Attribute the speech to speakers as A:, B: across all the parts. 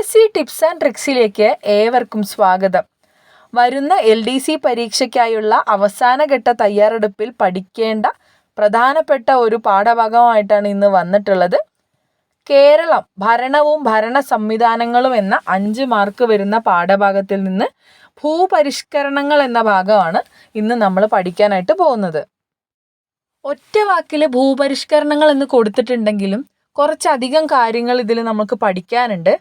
A: PSC tips and ട്രിക്സിലേക്ക് ഏവർക്കും സ്വാഗതം. വരുന്ന LDC പരീക്ഷയ്ക്കായുള്ള അവസാനഘട്ട തയ്യാറെടുപ്പിൽ പഠിക്കേണ്ട പ്രധാനപ്പെട്ട ഒരു പാഠഭാഗമായിട്ടാണ് ഇന്ന് വന്നിട്ടുള്ളത്. കേരളം ഭരണവും ഭരണ സംവിധാനങ്ങളും എന്ന 5 മാർക്ക് വരുന്ന പാഠഭാഗത്തിൽ നിന്ന് ഭൂപരിഷ്കരണങ്ങൾ എന്ന ഭാഗമാണ് ഇന്ന് നമ്മൾ പഠിക്കാനായിട്ട് പോകുന്നത്. ഒറ്റ വാക്കിൽ ഭൂപരിഷ്കരണങ്ങൾ എന്ന് കൊടുത്തിട്ടുണ്ടെങ്കിലും കുറച്ചധികം കാര്യങ്ങൾ ഇതിൽ നമുക്ക് പഠിക്കാനുണ്ട്.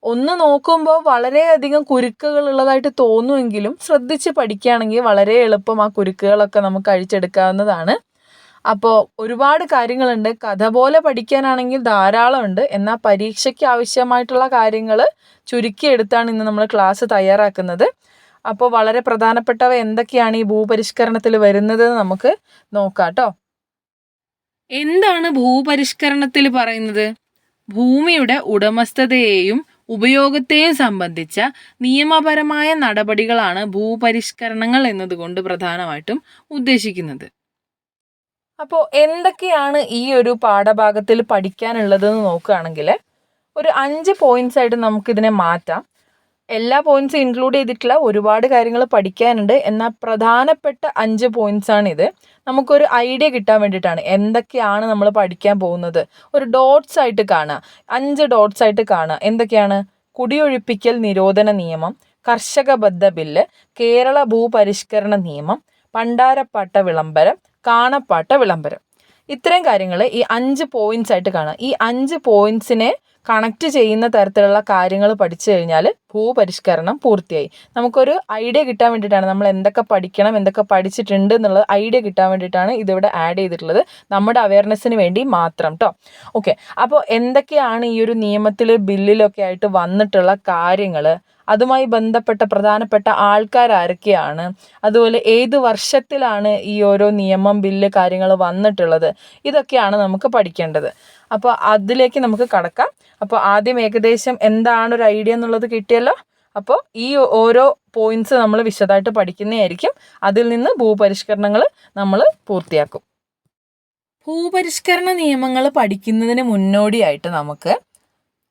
A: ഒന്ന് നോക്കുമ്പോൾ വളരെയധികം കുരുക്കുകൾ ഉള്ളതായിട്ട് തോന്നുമെങ്കിലും ശ്രദ്ധിച്ച് പഠിക്കുകയാണെങ്കിൽ വളരെ എളുപ്പം ആ കുരുക്കുകളൊക്കെ നമുക്ക് അഴിച്ചെടുക്കാവുന്നതാണ്. അപ്പോൾ ഒരുപാട് കാര്യങ്ങളുണ്ട്. കഥ പോലെ പഠിക്കാനാണെങ്കിൽ ധാരാളമുണ്ട്. എന്നാൽ പരീക്ഷയ്ക്ക് ആവശ്യമായിട്ടുള്ള കാര്യങ്ങൾ ചുരുക്കിയെടുത്താണ് ഇന്ന് നമ്മൾ ക്ലാസ് തയ്യാറാക്കുന്നത്. അപ്പോൾ വളരെ പ്രധാനപ്പെട്ടവ എന്തൊക്കെയാണ് ഈ ഭൂപരിഷ്കരണത്തിൽ വരുന്നത് നമുക്ക് നോക്കാം കേട്ടോ. എന്താണ് ഭൂപരിഷ്കരണത്തിൽ പറയുന്നത്? ഭൂമിയുടെ ഉടമസ്ഥതയെയും ഉപയോഗത്തെയും സംബന്ധിച്ച നിയമപരമായ നടപടികളാണ് ഭൂപരിഷ്കരണങ്ങൾ എന്നതുകൊണ്ട് പ്രധാനമായിട്ടും ഉദ്ദേശിക്കുന്നത്. അപ്പോൾ എന്തൊക്കെയാണ് ഈ ഒരു പാഠഭാഗത്തിൽ പഠിക്കാനുള്ളതെന്ന് നോക്കുകയാണെങ്കിൽ ഒരു 5 പോയിന്റ്സ് ആയിട്ട് നമുക്കിതിനെ മാറ്റാം. എല്ലാ പോയിന്റ്സും ഇൻക്ലൂഡ് ചെയ്തിട്ടുള്ള ഒരുപാട് കാര്യങ്ങൾ പഠിക്കാനുണ്ട്. എന്നാൽ പ്രധാനപ്പെട്ട 5 പോയിന്റ്സ് ആണിത്. നമുക്കൊരു ഐഡിയ കിട്ടാൻ വേണ്ടിയിട്ടാണ് എന്തൊക്കെയാണ് നമ്മൾ പഠിക്കാൻ പോകുന്നത്. ഒരു ഡോട്ട്സ് ആയിട്ട് കാണുക, 5 ഡോട്ട്സ് ആയിട്ട് കാണുക. എന്തൊക്കെയാണ്? കുടിയൊഴിപ്പിക്കൽ നിരോധന നിയമം, കർഷകബദ്ധ ബില്ല്, കേരള ഭൂപരിഷ്കരണ നിയമം, പണ്ടാരപ്പാട്ട വിളംബരം, കാണപ്പാട്ട വിളംബരം. ഇത്രയും കാര്യങ്ങൾ ഈ 5 പോയിന്റ്സ് ആയിട്ട് കാണാം. ഈ 5 പോയിന്റ്സിനെ കണക്ട് ചെയ്യുന്ന തരത്തിലുള്ള കാര്യങ്ങൾ പഠിച്ചു കഴിഞ്ഞാൽ ഭൂപരിഷ്കരണം പൂർത്തിയായി. നമുക്കൊരു ഐഡിയ കിട്ടാൻ വേണ്ടിയിട്ടാണ് നമ്മൾ എന്തൊക്കെ പഠിക്കണം, എന്തൊക്കെ പഠിച്ചിട്ടുണ്ട് എന്നുള്ളത് ഐഡിയ കിട്ടാൻ വേണ്ടിയിട്ടാണ് ഇതിവിടെ ആഡ് ചെയ്തിട്ടുള്ളത്. നമ്മുടെ അവയർനെസ്സിന് വേണ്ടി മാത്രം കേട്ടോ. ഓക്കെ, അപ്പോൾ എന്തൊക്കെയാണ് ഈ ഒരു നിയമത്തിൽ ബില്ലിലൊക്കെ ആയിട്ട് വന്നിട്ടുള്ള കാര്യങ്ങൾ, അതുമായി ബന്ധപ്പെട്ട പ്രധാനപ്പെട്ട ആൾക്കാർ ആരൊക്കെയാണ്, അതുപോലെ ഏത് വർഷത്തിലാണ് ഈ ഓരോ നിയമം ബില്ല് കാര്യങ്ങൾ വന്നിട്ടുള്ളത്, ഇതൊക്കെയാണ് നമുക്ക് പഠിക്കേണ്ടത്. അപ്പോൾ അതിലേക്ക് നമുക്ക് കടക്കാം. അപ്പോൾ ആദ്യം ഏകദേശം എന്താണ് ഒരു ഐഡിയ എന്നുള്ളത് കിട്ടിയല്ലോ. അപ്പോൾ ഈ ഓരോ പോയിന്റ്സ് നമ്മൾ വിശദമായിട്ട് പഠിക്കുന്നതായിരിക്കും. അതിൽ നിന്ന് ഭൂപരിഷ്കരണങ്ങൾ നമ്മൾ പൂർത്തിയാക്കും. ഭൂപരിഷ്കരണ നിയമങ്ങൾ പഠിക്കുന്നതിന് മുന്നോടിയായിട്ട് നമുക്ക്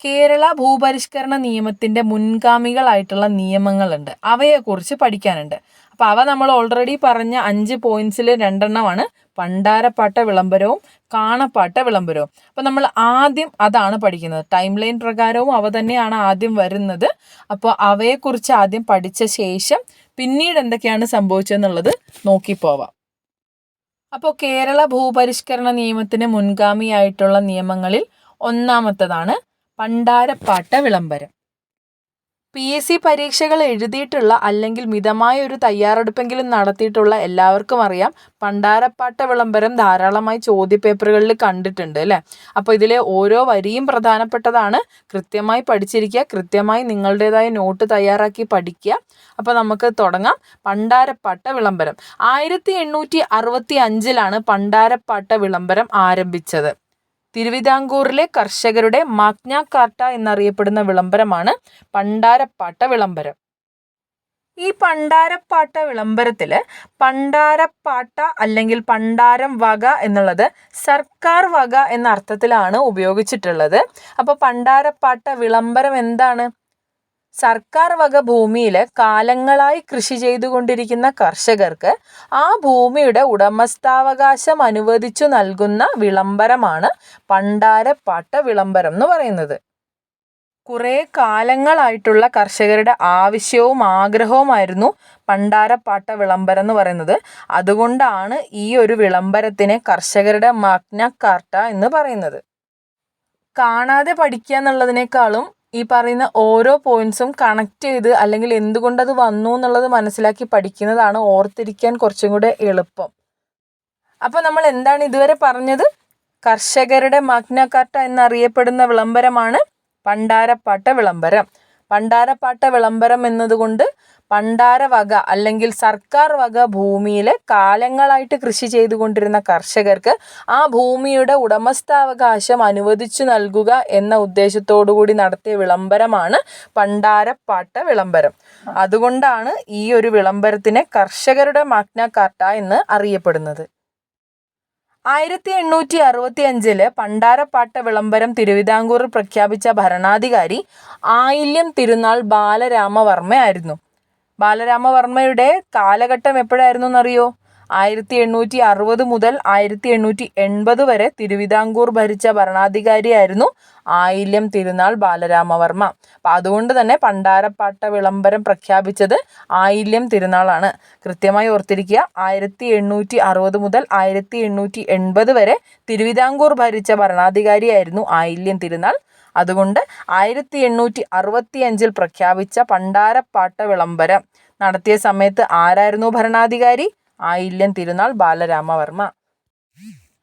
A: കേരള ഭൂപരിഷ്കരണ നിയമത്തിൻ്റെ മുൻഗാമികളായിട്ടുള്ള നിയമങ്ങളുണ്ട്, അവയെക്കുറിച്ച് പഠിക്കാനുണ്ട്. അപ്പോൾ അവ നമ്മൾ ഓൾറെഡി പറഞ്ഞ 5 പോയിന്റ്സിൽ 2 പണ്ടാരപ്പാട്ട വിളംബരവും കാണപ്പാട്ട വിളംബരവും. അപ്പോൾ നമ്മൾ ആദ്യം അതാണ് പഠിക്കുന്നത്. ടൈം ലൈൻ പ്രകാരവും അവ തന്നെയാണ് ആദ്യം വരുന്നത്. അപ്പോൾ അവയെക്കുറിച്ച് ആദ്യം പഠിച്ച ശേഷം പിന്നീട് എന്തൊക്കെയാണ് സംഭവിച്ചതെന്നുള്ളത് നോക്കിപ്പോവാം. അപ്പോൾ കേരള ഭൂപരിഷ്കരണ നിയമത്തിന് മുൻഗാമിയായിട്ടുള്ള നിയമങ്ങളിൽ ഒന്നാമത്തതാണ് പണ്ടാരപ്പാട്ട വിളംബരം. PSC പരീക്ഷകൾ എഴുതിയിട്ടുള്ള അല്ലെങ്കിൽ മിതമായ ഒരു തയ്യാറെടുപ്പെങ്കിലും നടത്തിയിട്ടുള്ള എല്ലാവർക്കും അറിയാം പണ്ടാരപ്പാട്ട വിളംബരം ധാരാളമായി ചോദ്യപേപ്പറുകളിൽ കണ്ടിട്ടുണ്ട് അല്ലേ. അപ്പോൾ ഇതിലെ ഓരോ വരിയും പ്രധാനപ്പെട്ടതാണ്. കൃത്യമായി പഠിച്ചിരിക്കുക, കൃത്യമായി നിങ്ങളുടേതായ നോട്ട് തയ്യാറാക്കി പഠിക്കുക. അപ്പോൾ നമുക്ക് തുടങ്ങാം. പണ്ടാരപ്പാട്ട വിളംബരം 1865 പണ്ടാരപ്പാട്ട വിളംബരം ആരംഭിച്ചത്. തിരുവിതാംകൂറിലെ കർഷകരുടെ മാഗ്ന കാർട്ട എന്നറിയപ്പെടുന്ന വിളംബരമാണ് പണ്ടാരപ്പാട്ട വിളംബരം. ഈ പണ്ടാരപ്പാട്ട വിളംബരത്തിൽ പണ്ടാരപ്പാട്ട അല്ലെങ്കിൽ പണ്ടാരം വക എന്നുള്ളത് സർക്കാർ വക എന്ന അർത്ഥത്തിലാണ് ഉപയോഗിച്ചിട്ടുള്ളത്. അപ്പോൾ പണ്ടാരപ്പാട്ട വിളംബരം എന്താണ്? സർക്കാർ വക ഭൂമിയിൽ കാലങ്ങളായി കൃഷി ചെയ്തുകൊണ്ടിരിക്കുന്ന കർഷകർക്ക് ആ ഭൂമിയുടെ ഉടമസ്ഥാവകാശം അനുവദിച്ചു നൽകുന്ന വിളംബരമാണ് പണ്ടാരപ്പാട്ട വിളംബരം എന്ന് പറയുന്നത്. കുറേ കാലങ്ങളായിട്ടുള്ള കർഷകരുടെ ആവശ്യവും ആഗ്രഹവുമായിരുന്നു പണ്ടാരപ്പാട്ട വിളംബരം എന്ന് പറയുന്നത്. അതുകൊണ്ടാണ് ഈ ഒരു വിളംബരത്തിനെ കർഷകരുടെ മാഗ്ന കാർട്ട എന്ന് പറയുന്നത്. കാണാതെ പഠിക്കുക എന്നുള്ളതിനേക്കാളും ഈ പറയുന്ന ഓരോ പോയിന്റ്സും കണക്ട് ചെയ്ത് അല്ലെങ്കിൽ എന്തുകൊണ്ടത് വന്നു എന്നുള്ളത് മനസ്സിലാക്കി പഠിക്കുന്നതാണ് ഓർത്തിരിക്കാൻ കുറച്ചും കൂടെ എളുപ്പം. അപ്പോൾ നമ്മൾ എന്താണ് ഇതുവരെ പറഞ്ഞത്? കർഷകരുടെ മാഗ്ന കാർട്ട എന്നറിയപ്പെടുന്ന വിളംബരമാണ് പണ്ടാരപ്പാട്ട വിളംബരം. പണ്ടാരപ്പാട്ട വിളംബരം എന്നതുകൊണ്ട് പണ്ടാര വക അല്ലെങ്കിൽ സർക്കാർ വക ഭൂമിയിൽ കാലങ്ങളായിട്ട് കൃഷി ചെയ്തുകൊണ്ടിരുന്ന കർഷകർക്ക് ആ ഭൂമിയുടെ ഉടമസ്ഥാവകാശം അനുവദിച്ചു നൽകുക എന്ന ഉദ്ദേശത്തോടു കൂടി നടത്തിയ വിളംബരമാണ് പണ്ടാരപ്പാട്ട വിളംബരം. അതുകൊണ്ടാണ് ഈ ഒരു വിളംബരത്തിനെ കർഷകരുടെ മാഗ്ന കാർട്ട എന്ന് അറിയപ്പെടുന്നത്. 1865 പണ്ടാരപ്പാട്ട വിളംബരം തിരുവിതാംകൂറിൽ പ്രഖ്യാപിച്ച ഭരണാധികാരി ആയില്യം തിരുനാൾ ബാലരാമവർമ്മയായിരുന്നു. ബാലരാമവർമ്മയുടെ കാലഘട്ടം എപ്പോഴായിരുന്നു എന്നറിയോ? 1860 മുതൽ 1880 വരെ തിരുവിതാംകൂർ ഭരിച്ച ഭരണാധികാരിയായിരുന്നു ആയില്യം തിരുനാൾ ബാലരാമവർമ്മ. അപ്പം അതുകൊണ്ട് തന്നെ പണ്ടാരപ്പാട്ട വിളംബരം പ്രഖ്യാപിച്ചത് ആയില്യം തിരുനാളാണ്. കൃത്യമായി ഓർത്തിരിക്കുക. 1860 മുതൽ 1880 വരെ തിരുവിതാംകൂർ ഭരിച്ച ഭരണാധികാരിയായിരുന്നു ആയില്യം തിരുനാൾ. അതുകൊണ്ട് 1865 പ്രഖ്യാപിച്ച പണ്ടാരപ്പാട്ട വിളംബരം നടത്തിയ സമയത്ത് ആരായിരുന്നു ഭരണാധികാരി? ആയില്യം തിരുനാൾ ബാലരാമവർമ്മ.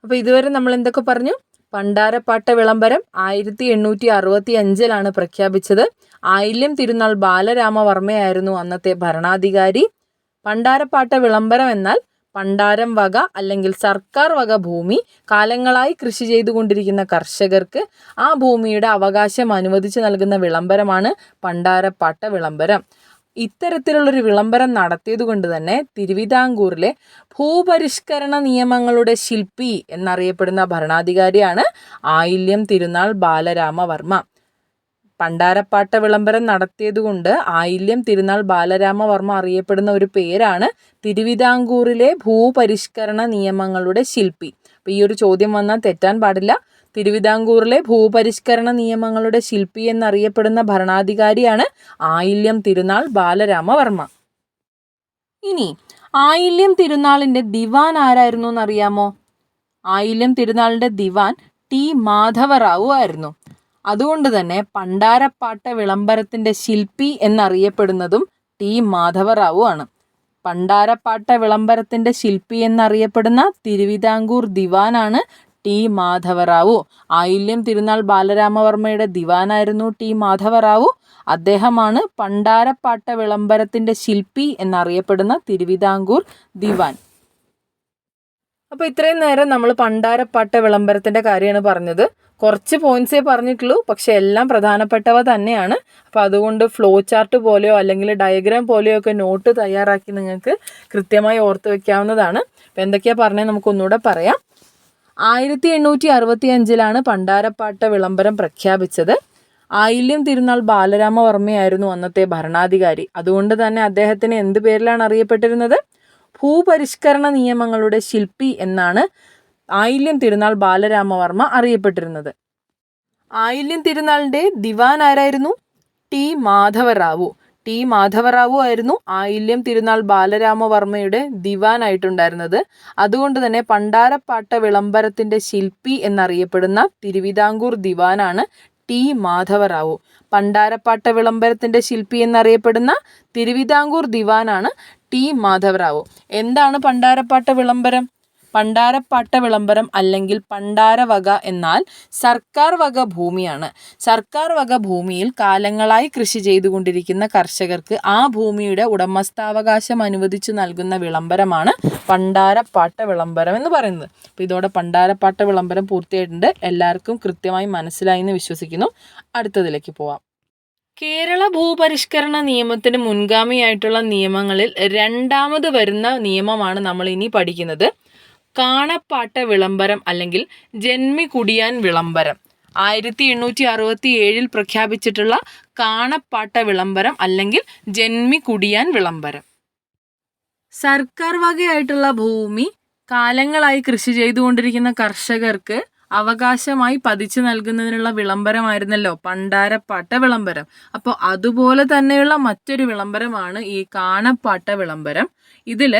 A: അപ്പോൾ ഇതുവരെ നമ്മൾ എന്തൊക്കെ പറഞ്ഞു? പണ്ടാരപ്പാട്ട വിളംബരം 1865 പ്രഖ്യാപിച്ചത്. ആയില്യം തിരുനാൾ ബാലരാമവർമ്മയായിരുന്നു അന്നത്തെ ഭരണാധികാരി. പണ്ടാരപ്പാട്ട വിളംബരം എന്നാൽ പണ്ടാരം വക അല്ലെങ്കിൽ സർക്കാർ വക ഭൂമി കാലങ്ങളായി കൃഷി ചെയ്തുകൊണ്ടിരിക്കുന്ന കർഷകർക്ക് ആ ഭൂമിയുടെ അവകാശം അനുവദിച്ചു നൽകുന്ന വിളംബരമാണ് പണ്ടാരപ്പാട്ട വിളംബരം. ഇത്തരത്തിലുള്ളൊരു വിളംബരം നടത്തിയത് കൊണ്ട് തന്നെ തിരുവിതാംകൂറിലെ ഭൂപരിഷ്കരണ നിയമങ്ങളുടെ ശില്പി എന്നറിയപ്പെടുന്ന ഭരണാധികാരിയാണ് ആയില്യം തിരുനാൾ ബാലരാമവർമ്മ. പണ്ടാരപ്പാട്ട വിളംബരം നടത്തിയതുകൊണ്ട് ആയില്യം തിരുനാൾ ബാലരാമവർമ്മ അറിയപ്പെടുന്ന ഒരു പേരാണ് തിരുവിതാംകൂറിലെ ഭൂപരിഷ്കരണ നിയമങ്ങളുടെ ശില്പി. അപ്പോൾ ഈ ഒരു ചോദ്യം വന്നാൽ തെറ്റാൻ പാടില്ല. തിരുവിതാംകൂറിലെ ഭൂപരിഷ്കരണ നിയമങ്ങളുടെ ശില്പി എന്നറിയപ്പെടുന്ന ഭരണാധികാരിയാണ് ആയില്യം തിരുനാൾ ബാലരാമവർമ്മ. ഇനി ആയില്യം തിരുനാളിൻ്റെ ദിവാൻ ആരായിരുന്നു എന്നറിയാമോ? ആയില്യം തിരുനാളിൻ്റെ ദിവാൻ ടി മാധവറാവു ആയിരുന്നു. അതുകൊണ്ട് തന്നെ പണ്ടാരപ്പാട്ട വിളംബരത്തിൻ്റെ ശില്പി എന്നറിയപ്പെടുന്നതും ടി മാധവറാവു ആണ്. പണ്ടാരപ്പാട്ട വിളംബരത്തിൻ്റെ ശില്പി എന്നറിയപ്പെടുന്ന തിരുവിതാംകൂർ ദിവാനാണ് ടി മാധവറാവു. ആയില്യം തിരുനാൾ ബാലരാമവർമ്മയുടെ ദിവാനായിരുന്നു ടി മാധവറാവു. അദ്ദേഹമാണ് പണ്ടാരപ്പാട്ട വിളംബരത്തിൻ്റെ ശില്പി എന്നറിയപ്പെടുന്ന തിരുവിതാംകൂർ ദിവാൻ. അപ്പോൾ ഇത്രയും നേരം നമ്മൾ പണ്ടാരപ്പാട്ട വിളംബരത്തിൻ്റെ കാര്യമാണ് പറഞ്ഞത്. കുറച്ച് പോയിന്റ്സേ പറഞ്ഞിട്ടുള്ളൂ, പക്ഷെ എല്ലാം പ്രധാനപ്പെട്ടവ തന്നെയാണ്. അപ്പോൾ അതുകൊണ്ട് ഫ്ലോ ചാർട്ട് പോലെയോ അല്ലെങ്കിൽ ഡയഗ്രാം പോലെയോ ഒക്കെ നോട്ട് തയ്യാറാക്കി നിങ്ങൾക്ക് കൃത്യമായി ഓർത്ത് വയ്ക്കാവുന്നതാണ്. അപ്പോൾ എന്തൊക്കെയാണ് പറഞ്ഞത് നമുക്കൊന്നുകൂടെ പറയാം. 1865 പണ്ടാരപ്പാട്ട വിളംബരം പ്രഖ്യാപിച്ചത്. ആയില്യം തിരുനാൾ ബാലരാമവർമ്മയായിരുന്നു അന്നത്തെ ഭരണാധികാരി. അതുകൊണ്ട് തന്നെ അദ്ദേഹത്തിന് എന്ത് പേരിലാണ് അറിയപ്പെട്ടിരുന്നത്? ഭൂപരിഷ്കരണ നിയമങ്ങളുടെ ശില്പി എന്നാണ് ആയില്യം തിരുനാൾ ബാലരാമവർമ്മ അറിയപ്പെട്ടിരുന്നത്. ആയില്യം തിരുനാളിൻ്റെ ദിവാൻ ആരായിരുന്നു? ടി മാധവറാവു. ടി മാധവറാവു ആയിരുന്നു ആയില്യം തിരുനാൾ ബാലരാമവർമ്മയുടെ ദിവാനായിട്ടുണ്ടായിരുന്നത്. അതുകൊണ്ട് തന്നെ പണ്ടാരപ്പാട്ട വിളംബരത്തിൻ്റെ ശില്പി എന്നറിയപ്പെടുന്ന തിരുവിതാംകൂർ ദിവാനാണ് ടി മാധവറാവു. പണ്ടാരപ്പാട്ട വിളംബരത്തിൻ്റെ ശില്പി എന്നറിയപ്പെടുന്ന തിരുവിതാംകൂർ ദിവാനാണ് ടി മാധവറാവു. എന്താണ് പണ്ടാരപ്പാട്ട വിളംബരം? പണ്ടാരപ്പാട്ട വിളംബരം അല്ലെങ്കിൽ പണ്ടാരവക എന്നാൽ സർക്കാർ വക ഭൂമിയാണ്. സർക്കാർ വക ഭൂമിയിൽ കാലങ്ങളായി കൃഷി ചെയ്തുകൊണ്ടിരിക്കുന്ന കർഷകർക്ക് ആ ഭൂമിയുടെ ഉടമസ്ഥാവകാശം അനുവദിച്ചു നൽകുന്ന വിളംബരമാണ് പണ്ടാരപ്പാട്ട വിളംബരം എന്ന് പറയുന്നത്. അപ്പോൾ ഇതോടെ പണ്ടാരപ്പാട്ട വിളംബരം പൂർത്തിയായിട്ടുണ്ട്. എല്ലാവർക്കും കൃത്യമായി മനസ്സിലായി എന്ന് വിശ്വസിക്കുന്നു. അടുത്തതിലേക്ക് പോവാം. കേരള ഭൂപരിഷ്കരണ നിയമത്തിന് മുൻഗാമിയായിട്ടുള്ള നിയമങ്ങളിൽ രണ്ടാമത് വരുന്ന നിയമമാണ് നമ്മൾ ഇനി പഠിക്കുന്നത്. കാണപ്പാട്ട വിളംബരം അല്ലെങ്കിൽ ജന്മി കുടിയാൻ വിളംബരം. 1867 പ്രഖ്യാപിച്ചിട്ടുള്ള കാണപ്പാട്ട വിളംബരം അല്ലെങ്കിൽ ജന്മി കുടിയാൻ വിളംബരം. സർക്കാർ വകയായിട്ടുള്ള ഭൂമി കാലങ്ങളായി കൃഷി ചെയ്തുകൊണ്ടിരിക്കുന്ന കർഷകർക്ക് അവകാശമായി പതിച്ചു നൽകുന്നതിനുള്ള വിളംബരമായിരുന്നല്ലോ പണ്ടാരപ്പാട്ട വിളംബരം. അപ്പോൾ അതുപോലെ തന്നെയുള്ള മറ്റൊരു വിളംബരമാണ് ഈ കാണപ്പാട്ട വിളംബരം. ഇതിൽ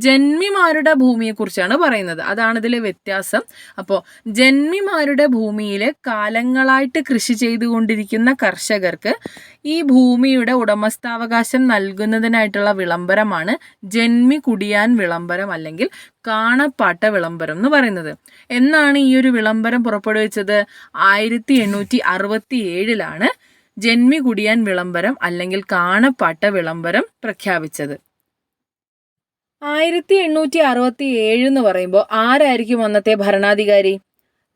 A: ജന്മിമാരുടെ ഭൂമിയെക്കുറിച്ചാണ് പറയുന്നത്. അതാണ് ഇതിലെ വ്യത്യാസം. അപ്പോൾ ജന്മിമാരുടെ ഭൂമിയിൽ കാലങ്ങളായിട്ട് കൃഷി ചെയ്തുകൊണ്ടിരിക്കുന്ന കർഷകർക്ക് ഈ ഭൂമിയുടെ ഉടമസ്ഥാവകാശം നൽകുന്നതിനായിട്ടുള്ള വിളംബരമാണ് ജന്മി കുടിയാൻ വിളംബരം അല്ലെങ്കിൽ കാണപ്പാട്ട വിളംബരം എന്ന് പറയുന്നത്. എന്നാണ് ഈ ഒരു വിളംബരം പുറപ്പെടുവിച്ചത്? 1867 ജന്മി കുടിയാൻ വിളംബരം അല്ലെങ്കിൽ കാണപ്പാട്ട വിളംബരം പ്രഖ്യാപിച്ചത്. 1867 എന്ന് പറയുമ്പോൾ ആരായിരിക്കും അന്നത്തെ ഭരണാധികാരി?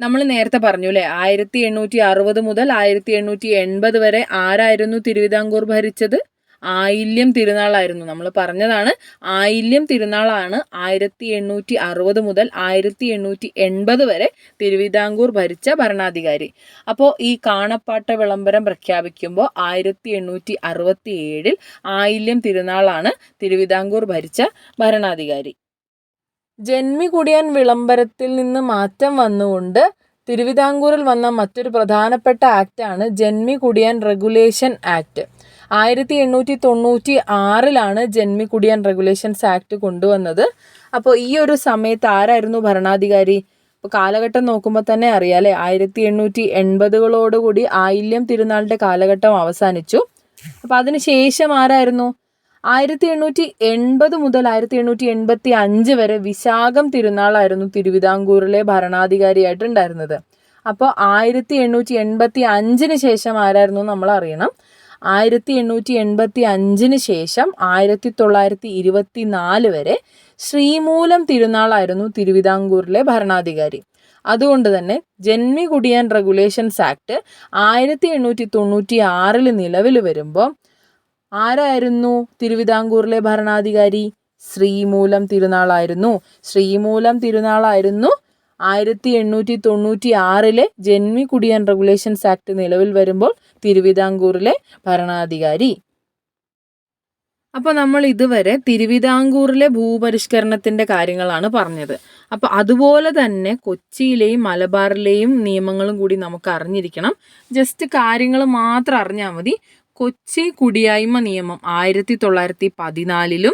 A: നമ്മൾ നേരത്തെ പറഞ്ഞു അല്ലേ, 1860 മുതൽ 1880 വരെ ആരായിരുന്നു തിരുവിതാംകൂർ ഭരിച്ചത്? ആയില്യം തിരുനാളായിരുന്നു. നമ്മൾ പറഞ്ഞതാണ്, ആയില്യം തിരുനാളാണ് 1860 മുതൽ 1880 വരെ തിരുവിതാംകൂർ ഭരിച്ച ഭരണാധികാരി. അപ്പോൾ ഈ കാണപ്പാട്ട വിളംബരം പ്രഖ്യാപിക്കുമ്പോൾ 1867 ആയില്യം തിരുനാളാണ് തിരുവിതാംകൂർ ഭരിച്ച ഭരണാധികാരി. ജന്മികുടിയാൻ വിളംബരത്തിൽ നിന്ന് മാറ്റം വന്നുകൊണ്ട് തിരുവിതാംകൂറിൽ വന്ന മറ്റൊരു പ്രധാനപ്പെട്ട ആക്റ്റാണ് ജന്മികുടിയാൻ റെഗുലേഷൻ ആക്ട്. 1896 ജന്മികുടിയാൻ റെഗുലേഷൻസ് ആക്ട് കൊണ്ടുവന്നത്. അപ്പോൾ ഈ ഒരു സമയത്ത് ആരായിരുന്നു ഭരണാധികാരി? ഇപ്പോൾ കാലഘട്ടം നോക്കുമ്പോൾ തന്നെ അറിയാം അല്ലേ, 1880 ആയില്യം തിരുനാളിൻ്റെ കാലഘട്ടം അവസാനിച്ചു. അപ്പോൾ അതിനുശേഷം ആരായിരുന്നു? 1880 മുതൽ 1885 വരെ വിശാഖം തിരുനാളായിരുന്നു തിരുവിതാംകൂറിലെ ഭരണാധികാരിയായിട്ടുണ്ടായിരുന്നത്. അപ്പോൾ 1885 ശേഷം ആരായിരുന്നു നമ്മൾ അറിയണം. 1885 ശേഷം 1924 വരെ ശ്രീമൂലം തിരുനാളായിരുന്നു തിരുവിതാംകൂറിലെ ഭരണാധികാരി. അതുകൊണ്ട് തന്നെ ജന്മികുടിയാൻ റെഗുലേഷൻസ് ആക്ട് 1896 നിലവിൽ വരുമ്പോൾ ആരായിരുന്നു തിരുവിതാംകൂറിലെ ഭരണാധികാരി? ശ്രീമൂലം തിരുനാളായിരുന്നു. ശ്രീമൂലം തിരുനാളായിരുന്നു 1896 ജന്മികുടിയാൻ റെഗുലേഷൻസ് ആക്ട് നിലവിൽ വരുമ്പോൾ തിരുവിതാംകൂറിലെ ഭരണാധികാരി. അപ്പോൾ നമ്മൾ ഇതുവരെ തിരുവിതാംകൂറിലെ ഭൂപരിഷ്കരണത്തിൻ്റെ കാര്യങ്ങളാണ് പറഞ്ഞത്. അപ്പോൾ അതുപോലെ തന്നെ കൊച്ചിയിലെയും മലബാറിലെയും നിയമങ്ങളും കൂടി നമുക്ക് അറിഞ്ഞിരിക്കണം. ജസ്റ്റ് കാര്യങ്ങൾ മാത്രം അറിഞ്ഞാൽ മതി. കൊച്ചി കുടിയായ്മ നിയമം 1914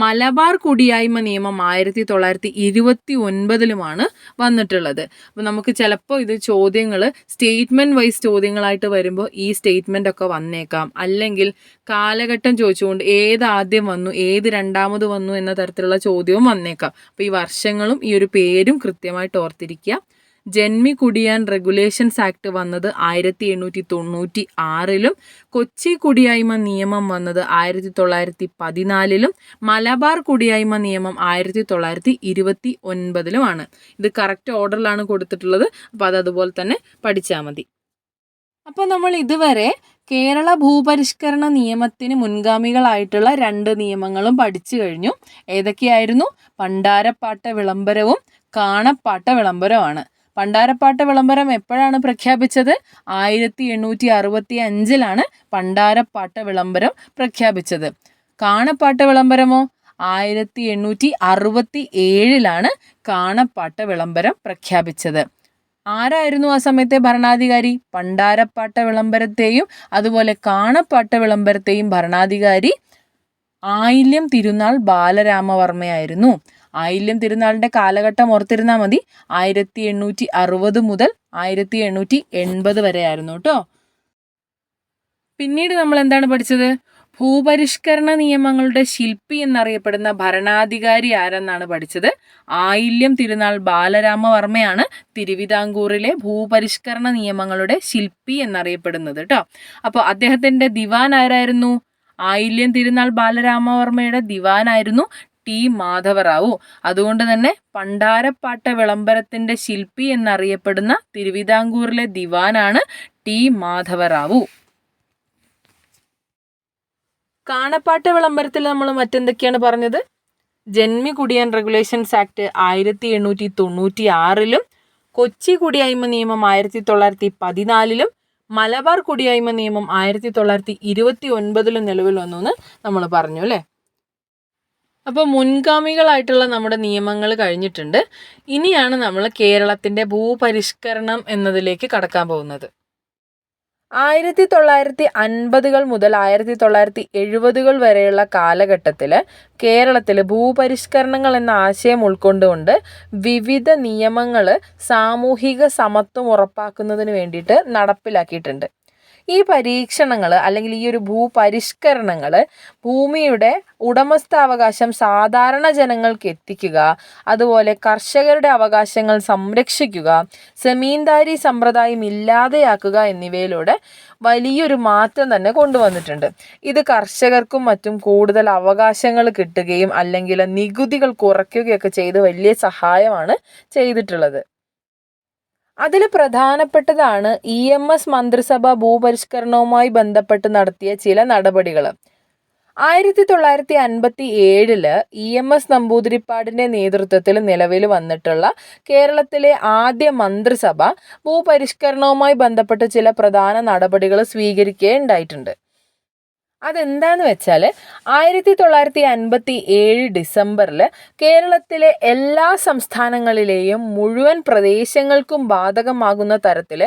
A: മലബാർ കുടിയായ്മ നിയമം 1929 വന്നിട്ടുള്ളത്. അപ്പോൾ നമുക്ക് ചിലപ്പോൾ ഇത് ചോദ്യങ്ങൾ സ്റ്റേറ്റ്മെൻറ്റ് വൈസ് ചോദ്യങ്ങളായിട്ട് വരുമ്പോൾ ഈ സ്റ്റേറ്റ്മെൻ്റ് ഒക്കെ വന്നേക്കാം. അല്ലെങ്കിൽ കാലഘട്ടം ചോദിച്ചുകൊണ്ട് ഏത് ആദ്യം വന്നു, ഏത് രണ്ടാമത് വന്നു എന്ന തരത്തിലുള്ള ചോദ്യവും വന്നേക്കാം. അപ്പോൾ ഈ വർഷങ്ങളും ഈ ഒരു പേരും കൃത്യമായിട്ട് ഓർത്തിരിക്കുക. ജന്മികുടിയാൻ റെഗുലേഷൻസ് ആക്ട് വന്നത് 1896 കൊച്ചി കുടിയായ്മ നിയമം വന്നത് 1914 മലബാർ കുടിയായ്മ നിയമം 1929 ഇത് കറക്റ്റ് ഓർഡറിലാണ് കൊടുത്തിട്ടുള്ളത്. അപ്പോൾ അതുപോലെ തന്നെ പഠിച്ചാൽ മതി. അപ്പോൾ നമ്മൾ ഇതുവരെ കേരള ഭൂപരിഷ്കരണ നിയമത്തിന് മുൻഗാമികളായിട്ടുള്ള 2 നിയമങ്ങളും പഠിച്ചു കഴിഞ്ഞു. ഏതൊക്കെയായിരുന്നു? പണ്ടാരപ്പാട്ട വിളംബരവും കാണപ്പാട്ട വിളംബരവുമാണ്. പണ്ടാരപ്പാട്ട വിളംബരം എപ്പോഴാണ് പ്രഖ്യാപിച്ചത്? 1865 പണ്ടാരപ്പാട്ട വിളംബരം പ്രഖ്യാപിച്ചത്. കാണപ്പാട്ട വിളംബരമോ 1867 കാണപ്പാട്ട വിളംബരം പ്രഖ്യാപിച്ചത്. ആരായിരുന്നു ആ സമയത്തെ ഭരണാധികാരി? പണ്ടാരപ്പാട്ട വിളംബരത്തെയും അതുപോലെ കാണപ്പാട്ട വിളംബരത്തെയും ഭരണാധികാരി ആയില്യം തിരുനാൾ ബാലരാമവർമ്മയായിരുന്നു. ആയില്യം തിരുനാളിൻ്റെ കാലഘട്ടം ഓർത്തിരുന്നാൽ മതി. 1860 മുതൽ 1880 വരെ ആയിരുന്നു കേട്ടോ. പിന്നീട് നമ്മൾ എന്താണ് പഠിച്ചത്? ഭൂപരിഷ്കരണ നിയമങ്ങളുടെ ശില്പി എന്നറിയപ്പെടുന്ന ഭരണാധികാരി ആരെന്നാണ് പഠിച്ചത്. ആയില്യം തിരുനാൾ ബാലരാമവർമ്മയാണ് തിരുവിതാംകൂറിലെ ഭൂപരിഷ്കരണ നിയമങ്ങളുടെ ശില്പി എന്നറിയപ്പെടുന്നത് കേട്ടോ. അപ്പോൾ അദ്ദേഹത്തിൻ്റെ ദിവാൻ ആരായിരുന്നു? ആയില്യം തിരുനാൾ ബാലരാമവർമ്മയുടെ ദിവാനായിരുന്നു ടി മാധവറാവു. അതുകൊണ്ട് തന്നെ പണ്ടാരപ്പാട്ട വിളംബരത്തിൻ്റെ ശില്പി എന്നറിയപ്പെടുന്ന തിരുവിതാംകൂറിലെ ദിവാനാണ് ടി മാധവറാവു. കാണപ്പാട്ട വിളംബരത്തിൽ നമ്മൾ മറ്റെന്തൊക്കെയാണ് പറഞ്ഞത്? ജന്മികുടിയാൻ റെഗുലേഷൻസ് ആക്ട് 1896 കൊച്ചി കുടിയായ്മ നിയമം 1914 മലബാർ കുടിയായ്മ നിയമം 1929 നിലവിൽ വന്നു എന്ന് നമ്മൾ പറഞ്ഞു അല്ലേ. അപ്പോൾ മുൻഗാമികളായിട്ടുള്ള നമ്മുടെ നിയമങ്ങൾ കഴിഞ്ഞിട്ടുണ്ട്. ഇനിയാണ് നമ്മൾ കേരളത്തിൻ്റെ ഭൂപരിഷ്കരണം എന്നതിലേക്ക് കടക്കാൻ പോകുന്നത്. 1950 മുതൽ 1970 വരെയുള്ള കാലഘട്ടത്തിൽ കേരളത്തിൽ ഭൂപരിഷ്കരണങ്ങൾ എന്ന ആശയം ഉൾക്കൊണ്ടുകൊണ്ട് വിവിധ നിയമങ്ങൾ സാമൂഹിക സമത്വം ഉറപ്പാക്കുന്നതിന് വേണ്ടിയിട്ട് നടപ്പിലാക്കിയിട്ടുണ്ട്. ഈ പരീക്ഷണങ്ങൾ അല്ലെങ്കിൽ ഈ ഒരു ഭൂപരിഷ്കരണങ്ങൾ ഭൂമിയുടെ ഉടമസ്ഥാവകാശം സാധാരണ ജനങ്ങൾക്ക് എത്തിക്കുക, അതുപോലെ കർഷകരുടെ അവകാശങ്ങൾ സംരക്ഷിക്കുക, സെമീന്ദാരി സമ്പ്രദായം ഇല്ലാതെയാക്കുക എന്നിവയിലൂടെ വലിയൊരു മാറ്റം തന്നെ കൊണ്ടുവന്നിട്ടുണ്ട്. ഇത് കർഷകർക്കും മറ്റും കൂടുതൽ അവകാശങ്ങൾ കിട്ടുകയും അല്ലെങ്കിൽ നികുതികൾ കുറയ്ക്കുകയൊക്കെ ചെയ്ത് വലിയ സഹായമാണ് ചെയ്തിട്ടുള്ളത്. അതിൽ പ്രധാനപ്പെട്ടതാണ് EMS മന്ത്രിസഭ ഭൂപരിഷ്കരണവുമായി ബന്ധപ്പെട്ട് നടത്തിയ ചില നടപടികൾ. 1957 EMS നമ്പൂതിരിപ്പാടിൻ്റെ നേതൃത്വത്തിൽ നിലവിൽ വന്നിട്ടുള്ള കേരളത്തിലെ ആദ്യ മന്ത്രിസഭ ഭൂപരിഷ്കരണവുമായി ബന്ധപ്പെട്ട് ചില പ്രധാന നടപടികൾ സ്വീകരിക്കുകയുണ്ടായിട്ടുണ്ട്. അതെന്താന്ന് വെച്ചാൽ 1957 ഡിസംബറിൽ കേരളത്തിലെ എല്ലാ സംസ്ഥാനങ്ങളിലെയും മുഴുവൻ പ്രദേശങ്ങൾക്കും ബാധകമാകുന്ന തരത്തിൽ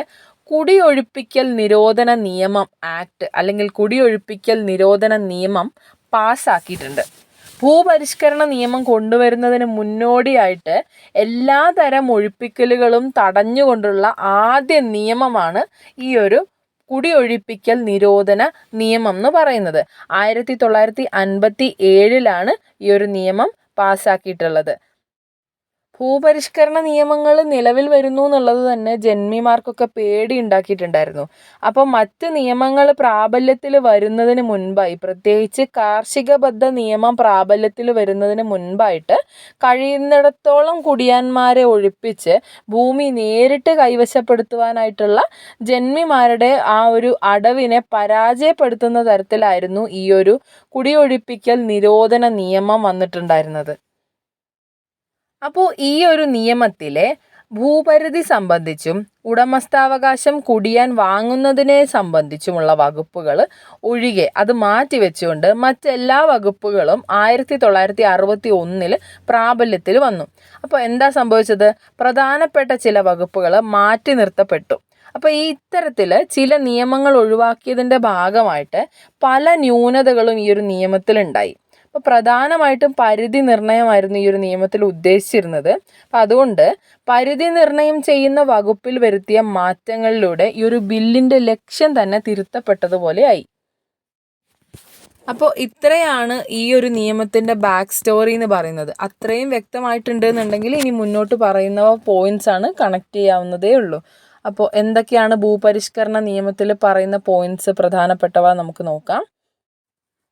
A: കുടിയൊഴിപ്പിക്കൽ നിരോധന നിയമം ആക്ട് അല്ലെങ്കിൽ കുടിയൊഴിപ്പിക്കൽ നിരോധന നിയമം പാസ്സാക്കിയിട്ടുണ്ട്. ഭൂപരിഷ്കരണ നിയമം കൊണ്ടുവരുന്നതിന് മുന്നോടിയായിട്ട് എല്ലാ തരം ഒഴിപ്പിക്കലുകളും തടഞ്ഞുകൊണ്ടുള്ള ആദ്യ നിയമമാണ് ഈ ഒരു കുടിയൊഴിപ്പിക്കൽ നിരോധന നിയമം എന്ന് പറയുന്നത്. 1957 ഈ ഒരു നിയമം പാസ്സാക്കിയിട്ടുള്ളത്. ഭൂപരിഷ്കരണ നിയമങ്ങൾ നിലവിൽ വരുന്നു എന്നുള്ളത് തന്നെ ജന്മിമാർക്കൊക്കെ പേടി ഉണ്ടാക്കിയിട്ടുണ്ടായിരുന്നു. അപ്പം മറ്റ് നിയമങ്ങൾ പ്രാബല്യത്തിൽ വരുന്നതിന് മുൻപായി, പ്രത്യേകിച്ച് കാർഷികബദ്ധ നിയമം പ്രാബല്യത്തിൽ വരുന്നതിന് മുൻപായിട്ട് കഴിയുന്നിടത്തോളം കുടിയാന്മാരെ ഒഴിപ്പിച്ച് ഭൂമി നേരിട്ട് കൈവശപ്പെടുത്തുവാനായിട്ടുള്ള ജന്മിമാരുടെ ആ ഒരു അടവിനെ പരാജയപ്പെടുത്തുന്ന തരത്തിലായിരുന്നു ഈ ഒരു കുടിയൊഴിപ്പിക്കൽ നിരോധന നിയമം വന്നിട്ടുണ്ടായിരുന്നത്. അപ്പോൾ ഈ ഒരു നിയമത്തിലെ ഭൂപരിധി സംബന്ധിച്ചും ഉടമസ്ഥാവകാശം കുടിയാൻ വാങ്ങുന്നതിനെ സംബന്ധിച്ചുമുള്ള വകുപ്പുകൾ ഒഴികെ അത് മാറ്റിവെച്ചുകൊണ്ട് മറ്റെല്ലാ വകുപ്പുകളും 1961 പ്രാബല്യത്തിൽ വന്നു. അപ്പോൾ എന്താ സംഭവിച്ചത്? പ്രധാനപ്പെട്ട ചില വകുപ്പുകൾ മാറ്റി നിർത്തപ്പെട്ടു. അപ്പോൾ ഈ ഇത്തരത്തിൽ ചില നിയമങ്ങൾ ഒഴിവാക്കിയതിൻ്റെ ഭാഗമായിട്ട് പല ന്യൂനതകളും ഈ ഒരു നിയമത്തിലുണ്ടായി. അപ്പോൾ പ്രധാനമായിട്ടും പരിധി നിർണയമായിരുന്നു ഈ ഒരു നിയമത്തിൽ ഉദ്ദേശിച്ചിരുന്നത്. അപ്പം അതുകൊണ്ട് പരിധി നിർണയം ചെയ്യുന്ന വകുപ്പിൽ വരുത്തിയ മാറ്റങ്ങളിലൂടെ ഈ ഒരു ബില്ലിൻ്റെ ലക്ഷ്യം തന്നെ തിരുത്തപ്പെട്ടതുപോലെ ആയി. അപ്പോൾ ഇത്രയാണ് ഈ ഒരു നിയമത്തിൻ്റെ ബാക്ക് സ്റ്റോറി എന്ന് പറയുന്നത്. അത്രയും വ്യക്തമായിട്ടുണ്ട് എന്നുണ്ടെങ്കിൽ ഇനി മുന്നോട്ട് പറയുന്ന പോയിന്റ്സ് ആണ് കണക്ട് ചെയ്യാവുന്നതേ ഉള്ളൂ. അപ്പോൾ എന്തൊക്കെയാണ് ഭൂപരിഷ്കരണ നിയമത്തിൽ പറയുന്ന പോയിന്റ്സ് പ്രധാനപ്പെട്ടവ നമുക്ക് നോക്കാം.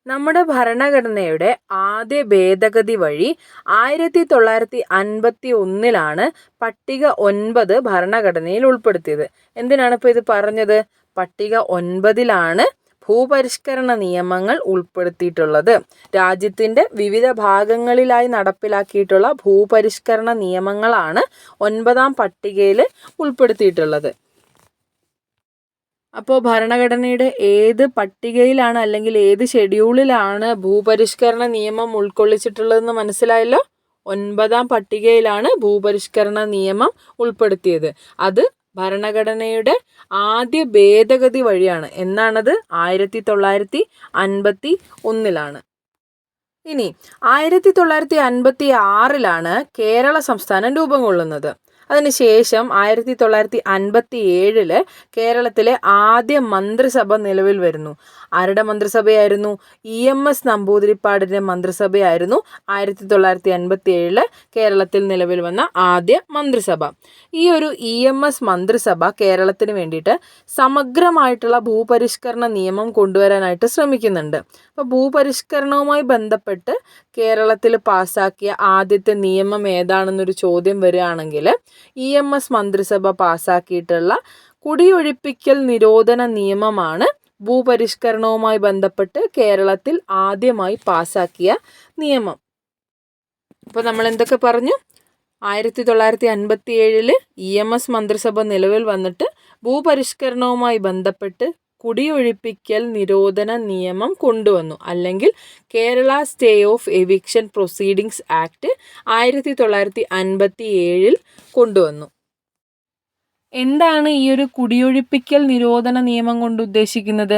A: നമ്മുടെ ഭരണഘടനയുടെ ആദ്യ ഭേദഗതി വഴി 1951 പട്ടിക 9 ഭരണഘടനയിൽ ഉൾപ്പെടുത്തിയത്. എന്തിനാണ് ഇപ്പോൾ ഇത് പറഞ്ഞത്? പട്ടിക 9 ഭൂപരിഷ്കരണ നിയമങ്ങൾ ഉൾപ്പെടുത്തിയിട്ടുള്ളത്. രാജ്യത്തിൻ്റെ വിവിധ ഭാഗങ്ങളിലായി നടപ്പിലാക്കിയിട്ടുള്ള ഭൂപരിഷ്കരണ നിയമങ്ങളാണ് 9ാം പട്ടികയിൽ ഉൾപ്പെടുത്തിയിട്ടുള്ളത്. അപ്പോൾ ഭരണഘടനയുടെ ഏത് പട്ടികയിലാണ് അല്ലെങ്കിൽ ഏത് ഷെഡ്യൂളിലാണ് ഭൂപരിഷ്കരണ നിയമം ഉൾക്കൊള്ളിച്ചിട്ടുള്ളതെന്ന് മനസ്സിലായല്ലോ. 9ാം പട്ടികയിലാണ് ഭൂപരിഷ്കരണ നിയമം ഉൾപ്പെടുത്തിയത്. അത് ഭരണഘടനയുടെ ആദ്യ ഭേദഗതി വഴിയാണ്. എന്നാണത്? 1951. ഇനി 1956 കേരള സംസ്ഥാനം രൂപം കൊള്ളുന്നത്. അതിനുശേഷം 1957 കേരളത്തിലെ ആദ്യ മന്ത്രിസഭ നിലവിൽ വരുന്നു. ആരുടെ മന്ത്രിസഭയായിരുന്നു? EMS നമ്പൂതിരിപ്പാടിൻ്റെ മന്ത്രിസഭയായിരുന്നു 1957 കേരളത്തിൽ നിലവിൽ വന്ന ആദ്യ മന്ത്രിസഭ. ഈ ഒരു EMS മന്ത്രിസഭ കേരളത്തിന് വേണ്ടിയിട്ട് സമഗ്രമായിട്ടുള്ള ഭൂപരിഷ്കരണ നിയമം കൊണ്ടുവരാനായിട്ട് ശ്രമിക്കുന്നുണ്ട്. അപ്പോൾ ഭൂപരിഷ്കരണവുമായി ബന്ധപ്പെട്ട് കേരളത്തിൽ പാസ്സാക്കിയ ആദ്യത്തെ നിയമം ഏതാണെന്നൊരു ചോദ്യം വരികയാണെങ്കിൽ EMS മന്ത്രിസഭ പാസ്സാക്കിയിട്ടുള്ള കുടിയൊഴിപ്പിക്കൽ നിരോധന നിയമമാണ് ഭൂപരിഷ്കരണവുമായി ബന്ധപ്പെട്ട് കേരളത്തിൽ ആദ്യമായി പാസ്സാക്കിയ നിയമം. അപ്പോൾ നമ്മൾ എന്തൊക്കെ പറഞ്ഞു? 1957 EMS മന്ത്രിസഭ നിലവിൽ വന്നിട്ട് ഭൂപരിഷ്കരണവുമായി ബന്ധപ്പെട്ട് കുടിയൊഴിപ്പിക്കൽ നിരോധന നിയമം കൊണ്ടുവന്നു, അല്ലെങ്കിൽ Kerala stay of eviction proceedings act 1957 കൊണ്ടുവന്നു. എന്താണ് ഈ ഒരു കുടിയൊഴിപ്പിക്കൽ നിരോധന നിയമം കൊണ്ട് ഉദ്ദേശിക്കുന്നത്?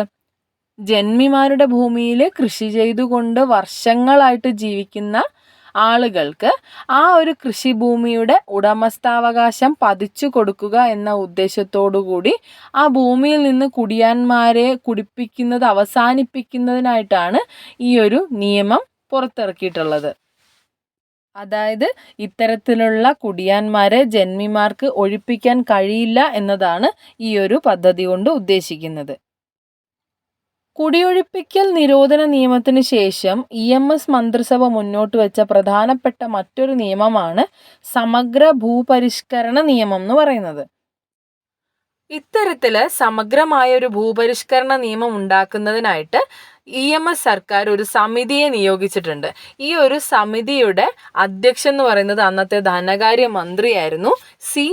A: ജന്മിമാരുടെ ഭൂമിയിൽ കൃഷി ചെയ്തുകൊണ്ട് വർഷങ്ങളായിട്ട് ജീവിക്കുന്ന ആളുകൾക്ക് ആ ഒരു കൃഷിഭൂമിയുടെ ഉടമസ്ഥാവകാശം പതിച്ചു കൊടുക്കുക എന്ന ഉദ്ദേശത്തോടു കൂടി ആ ഭൂമിയിൽ നിന്ന് കുടിയാന്മാരെ കുടിപ്പിക്കുന്നത് അവസാനിപ്പിക്കുന്നതിനായിട്ടാണ് ഈ ഒരു നിയമം പുറത്തിറക്കിയിട്ടുള്ളത്. അതായത് ഇത്തരത്തിലുള്ള കുടിയാന്മാരെ ജന്മിമാർക്ക് ഒഴിപ്പിക്കാൻ കഴിയില്ല എന്നതാണ് ഈ ഒരു പദ്ധതി കൊണ്ട് ഉദ്ദേശിക്കുന്നത്. കുടിയൊഴിപ്പിക്കൽ നിരോധന നിയമത്തിന് ശേഷം EMS മന്ത്രിസഭ മുന്നോട്ട് വെച്ച പ്രധാനപ്പെട്ട മറ്റൊരു നിയമമാണ് സമഗ്ര ഭൂപരിഷ്കരണ നിയമം എന്ന് പറയുന്നത്. ഇത്തരത്തിൽ സമഗ്രമായ ഒരു ഭൂപരിഷ്കരണ നിയമം ഉണ്ടാക്കുന്നതിനായിട്ട് EMS സർക്കാർ ഒരു സമിതിയെ നിയോഗിച്ചിട്ടുണ്ട്. ഈ ഒരു സമിതിയുടെ അധ്യക്ഷൻ എന്ന് പറയുന്നത് അന്നത്തെ ധനകാര്യ മന്ത്രിയായിരുന്നു സി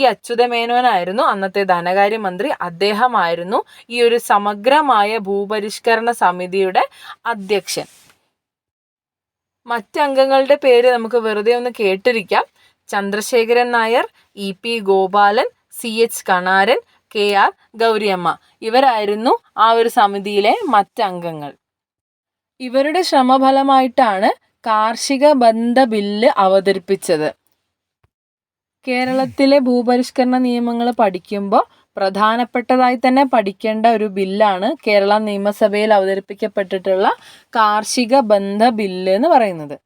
A: അച്യുതമേനോനായിരുന്നു അന്നത്തെ ധനകാര്യ മന്ത്രി. അദ്ദേഹമായിരുന്നു ഈ ഒരു സമഗ്രമായ ഭൂപരിഷ്കരണ സമിതിയുടെ അധ്യക്ഷൻ. മറ്റംഗങ്ങളുടെ പേര് നമുക്ക് വെറുതെ ഒന്ന് കേട്ടിരിക്കാം. Chandrasekharan Nair, EP Gopalan, CH Kanaran, KR Gouriamma. ഇവരായിരുന്നു ആ ഒരു സമിതിയിലെ മറ്റംഗങ്ങൾ. ഇവരുടെ ശ്രമഫലമായിട്ടാണ് കാർഷിക ബന്ധ ബില്ല് അവതരിപ്പിച്ചത്. കേരളത്തിലെ ഭൂപരിഷ്കരണ നിയമങ്ങൾ പഠിക്കുമ്പോൾ പ്രധാനപ്പെട്ടതായി തന്നെ പഠിക്കേണ്ട ഒരു ബില്ലാണ് കേരള നിയമസഭയിൽ അവതരിപ്പിക്കപ്പെട്ടിട്ടുള്ള കാർഷിക ബന്ധ ബില്ല് എന്ന് പറയുന്നത്.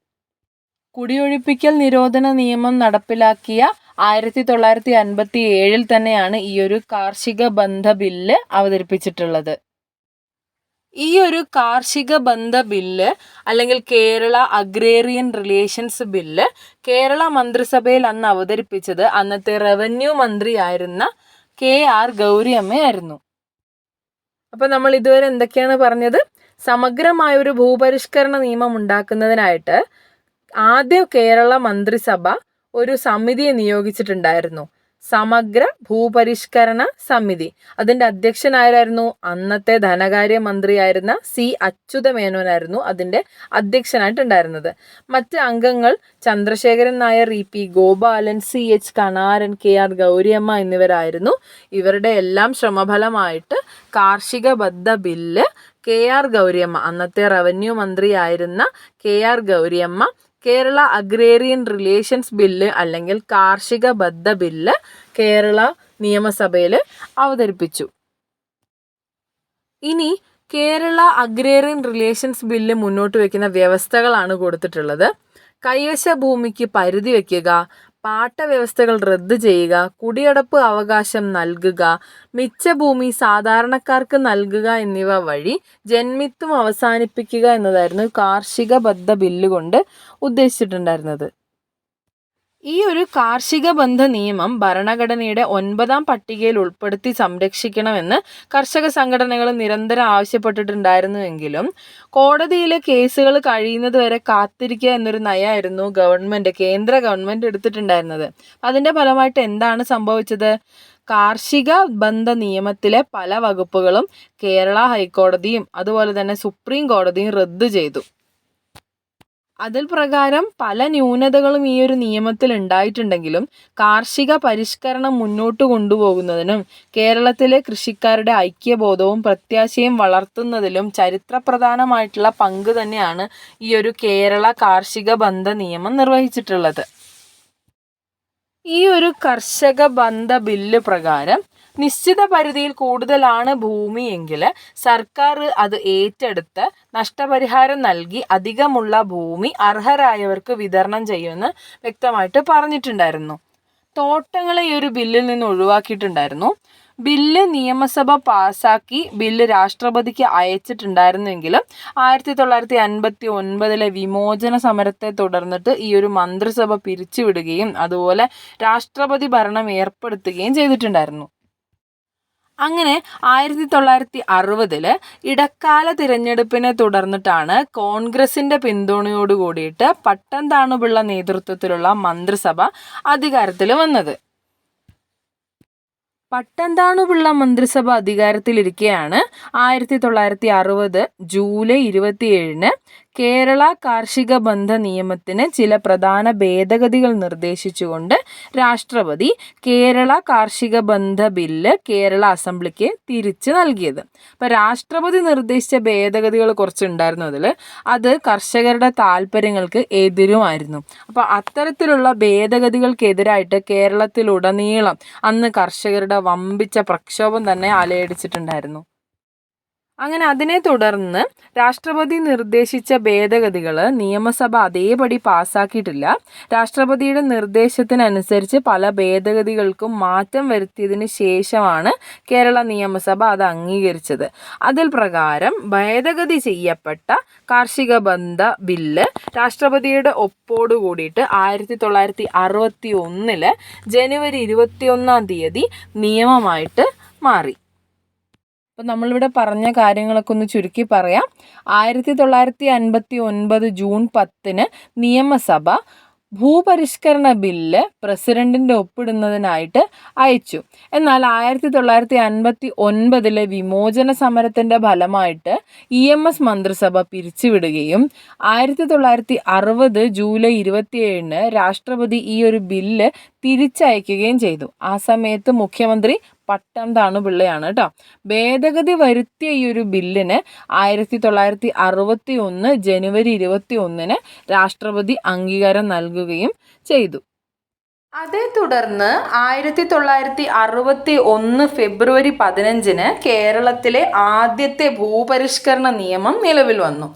A: കുടിയൊഴിപ്പിക്കൽ നിരോധന നിയമം നടപ്പിലാക്കിയ 1957 തന്നെയാണ് ഈ ഒരു കാർഷിക ബന്ധ ബില്ല് അവതരിപ്പിച്ചിട്ടുള്ളത്. ഈ ഒരു കാർഷിക ബന്ധ ബില്ല് അല്ലെങ്കിൽ Kerala agrarian relations bill Kerala മന്ത്രിസഭയിൽ അന്ന് അവതരിപ്പിച്ചത് അന്നത്തെ റവന്യൂ മന്ത്രിയായിരുന്ന KR ഗൗരിയമ്മയായിരുന്നു. അപ്പം നമ്മൾ ഇതുവരെ എന്തൊക്കെയാണ് പറഞ്ഞത്? സമഗ്രമായ ഒരു ഭൂപരിഷ്കരണ നിയമം ഉണ്ടാക്കുന്നതിനായിട്ട് ആദ്യം കേരള മന്ത്രിസഭ ഒരു സമിതിയെ നിയോഗിച്ചിട്ടുണ്ടായിരുന്നു, സമഗ്ര ഭൂപരിഷ്കരണ സമിതി. അതിൻ്റെ അധ്യക്ഷനായിരുന്നു അന്നത്തെ ധനകാര്യ മന്ത്രിയായിരുന്ന സി അച്യുതമേനോനായിരുന്നു അതിൻ്റെ അധ്യക്ഷനായിട്ടുണ്ടായിരുന്നത്. മറ്റ് അംഗങ്ങൾ Chandrasekharan Nair, EP Gopalan, CH Kanaran, KR Gouriamma എന്നിവരായിരുന്നു. ഇവരുടെ എല്ലാം ശ്രമഫലമായിട്ട് കാർഷിക ബദ്ധ ബില്ല് KR ഗൗരിയമ്മ, അന്നത്തെ റവന്യൂ മന്ത്രിയായിരുന്ന KR Gouriamma Kerala agrarian relations bill അല്ലെങ്കിൽ കാർഷിക ബദ്ധ ബില്ല് കേരള നിയമസഭയിൽ അവതരിപ്പിച്ചു. ഇനി കേരള അഗ്രേറിയൻ റിലേഷൻസ് ബില്ല് മുന്നോട്ട് വയ്ക്കുന്ന വ്യവസ്ഥകളാണ് കൊടുത്തിട്ടുള്ളത്. കൈവശ ഭൂമിക്ക് പരിധി വയ്ക്കുക, പാട്ടവ്യവസ്ഥകൾ റദ്ദ് ചെയ്യുക, കുടിയടപ്പ് അവകാശം നൽകുക, മിച്ച ഭൂമി സാധാരണക്കാർക്ക് നൽകുക എന്നിവ വഴി ജന്മിത്വം അവസാനിപ്പിക്കുക എന്നതായിരുന്നു കാർഷിക ബദ്ധ ബില്ല് കൊണ്ട് ഉദ്ദേശിച്ചിട്ടുണ്ടായിരുന്നത്. ഈ ഒരു കാർഷിക ബന്ധ നിയമം ഭരണഘടനയുടെ 9ാം പട്ടികയിൽ ഉൾപ്പെടുത്തി സംരക്ഷിക്കണമെന്ന് കർഷക സംഘടനകൾ നിരന്തരം ആവശ്യപ്പെട്ടിട്ടുണ്ടായിരുന്നുവെങ്കിലും കോടതിയിലെ കേസുകൾ കഴിയുന്നത് വരെ കാത്തിരിക്കുക എന്നൊരു നയമായിരുന്നു കേന്ദ്ര ഗവൺമെൻറ് എടുത്തിട്ടുണ്ടായിരുന്നത്. അതിൻ്റെ ഫലമായിട്ട് എന്താണ് സംഭവിച്ചത്? കാർഷിക ബന്ധ നിയമത്തിലെ പല വകുപ്പുകളും കേരള ഹൈക്കോടതിയും അതുപോലെ തന്നെ സുപ്രീം കോടതിയും റദ്ദ് ചെയ്തു. അതിൽ പ്രകാരം പല ന്യൂനതകളും ഈ ഒരു നിയമത്തിൽ ഉണ്ടായിട്ടുണ്ടെങ്കിലും കാർഷിക പരിഷ്കരണം മുന്നോട്ട് കൊണ്ടുപോകുന്നതിനും കേരളത്തിലെ കൃഷിക്കാരുടെ ഐക്യബോധവും പ്രത്യാശയും വളർത്തുന്നതിലും ചരിത്രപ്രധാനമായിട്ടുള്ള പങ്ക് തന്നെയാണ് ഈ ഒരു കേരള കാർഷിക ബന്ധ നിയമം നിർവഹിച്ചിട്ടുള്ളത്. ഈ ഒരു കർഷക ബന്ധ ബില്ല് പ്രകാരം നിശ്ചിത പരിധിയിൽ കൂടുതലാണ് ഭൂമിയെങ്കിൽ സർക്കാർ അത് ഏറ്റെടുത്ത് നഷ്ടപരിഹാരം നൽകി അധികമുള്ള ഭൂമി അർഹരായവർക്ക് വിതരണം ചെയ്യുമെന്ന് വ്യക്തമായിട്ട് പറഞ്ഞിട്ടുണ്ടായിരുന്നു. തോട്ടങ്ങളെ ഈ ഒരു ബില്ലിൽ നിന്ന് ഒഴിവാക്കിയിട്ടുണ്ടായിരുന്നു. ബില്ല് നിയമസഭ പാസാക്കി ബില്ല് രാഷ്ട്രപതിക്ക് അയച്ചിട്ടുണ്ടായിരുന്നെങ്കിലും 1959 വിമോചന സമരത്തെ തുടർന്നിട്ട് ഈ ഒരു മന്ത്രിസഭ പിരിച്ചുവിടുകയും അതുപോലെ രാഷ്ട്രപതി ഭരണം ഏർപ്പെടുത്തുകയും ചെയ്തിട്ടുണ്ടായിരുന്നു. അങ്ങനെ 1960 ഇടക്കാല തിരഞ്ഞെടുപ്പിനെ തുടർന്നിട്ടാണ് കോൺഗ്രസിൻ്റെ പിന്തുണയോട് കൂടിയിട്ട് പട്ടംതാണുപിള്ള നേതൃത്വത്തിലുള്ള മന്ത്രിസഭ അധികാരത്തിൽ വന്നത്. പട്ടംതാണുപിള്ള മന്ത്രിസഭ അധികാരത്തിലിരിക്കെയാണ് 1960 ജൂലൈ 27 കേരള കാർഷിക ബന്ധ നിയമത്തിന് ചില പ്രധാന ഭേദഗതികൾ നിർദ്ദേശിച്ചുകൊണ്ട് രാഷ്ട്രപതി കേരള കാർഷിക ബന്ധ ബില്ല് കേരള അസംബ്ലിക്ക് തിരിച്ചു നൽകിയത്. അപ്പോൾ രാഷ്ട്രപതി നിർദ്ദേശിച്ച ഭേദഗതികൾ കുറച്ചുണ്ടായിരുന്നു. അത് കർഷകരുടെ താല്പര്യങ്ങൾക്ക് എതിരുമായിരുന്നു. അപ്പോൾ അത്തരത്തിലുള്ള ഭേദഗതികൾക്കെതിരായിട്ട് കേരളത്തിലുടനീളം അന്ന് കർഷകരുടെ വമ്പിച്ച പ്രക്ഷോഭം തന്നെ അലയടിച്ചിട്ടുണ്ടായിരുന്നു. അങ്ങനെ അതിനെ തുടർന്ന് രാഷ്ട്രപതി നിർദ്ദേശിച്ച ഭേദഗതികൾ നിയമസഭ അതേപടി പാസ്സാക്കിയിട്ടില്ല. രാഷ്ട്രപതിയുടെ നിർദ്ദേശത്തിനനുസരിച്ച് പല ഭേദഗതികൾക്കും മാറ്റം വരുത്തിയതിന് ശേഷമാണ് കേരള നിയമസഭ അത് അംഗീകരിച്ചത്. അതിൽ പ്രകാരം ഭേദഗതി ചെയ്യപ്പെട്ട കാർഷിക ബന്ധ ബില്ല് രാഷ്ട്രപതിയുടെ ഒപ്പോട് കൂടിയിട്ട് 1961 ജനുവരി 21 നിയമമായിട്ട് മാറി. അപ്പം നമ്മളിവിടെ പറഞ്ഞ കാര്യങ്ങളൊക്കെ ഒന്ന് ചുരുക്കി പറയാം. 1959 ജൂൺ 10 നിയമസഭ ഭൂപരിഷ്കരണ ബില്ല് പ്രസിഡന്റിന്റെ ഒപ്പിടുന്നതിനായിട്ട് അയച്ചു. എന്നാൽ 1959 വിമോചന സമരത്തിന്റെ ഫലമായിട്ട് EMS മന്ത്രിസഭ പിരിച്ചുവിടുകയും 1960 ജൂലൈ 27 രാഷ്ട്രപതി ഈ ഒരു ബില്ല് തിരിച്ചയക്കുകയും ചെയ്തു. ആ സമയത്ത് മുഖ്യമന്ത്രി പട്ടം താണുപിള്ളയാണ് കേട്ടോ. ഭേദഗതി വരുത്തിയ ഈ ഒരു ബില്ലിന് 1961 ജനുവരി 21 രാഷ്ട്രപതി അംഗീകാരം നൽകുകയും ചെയ്തു. അതേ തുടർന്ന് 1961 ഫെബ്രുവരി 15 കേരളത്തിലെ ആദ്യത്തെ ഭൂപരിഷ്കരണ നിയമം നിലവിൽ വന്നു.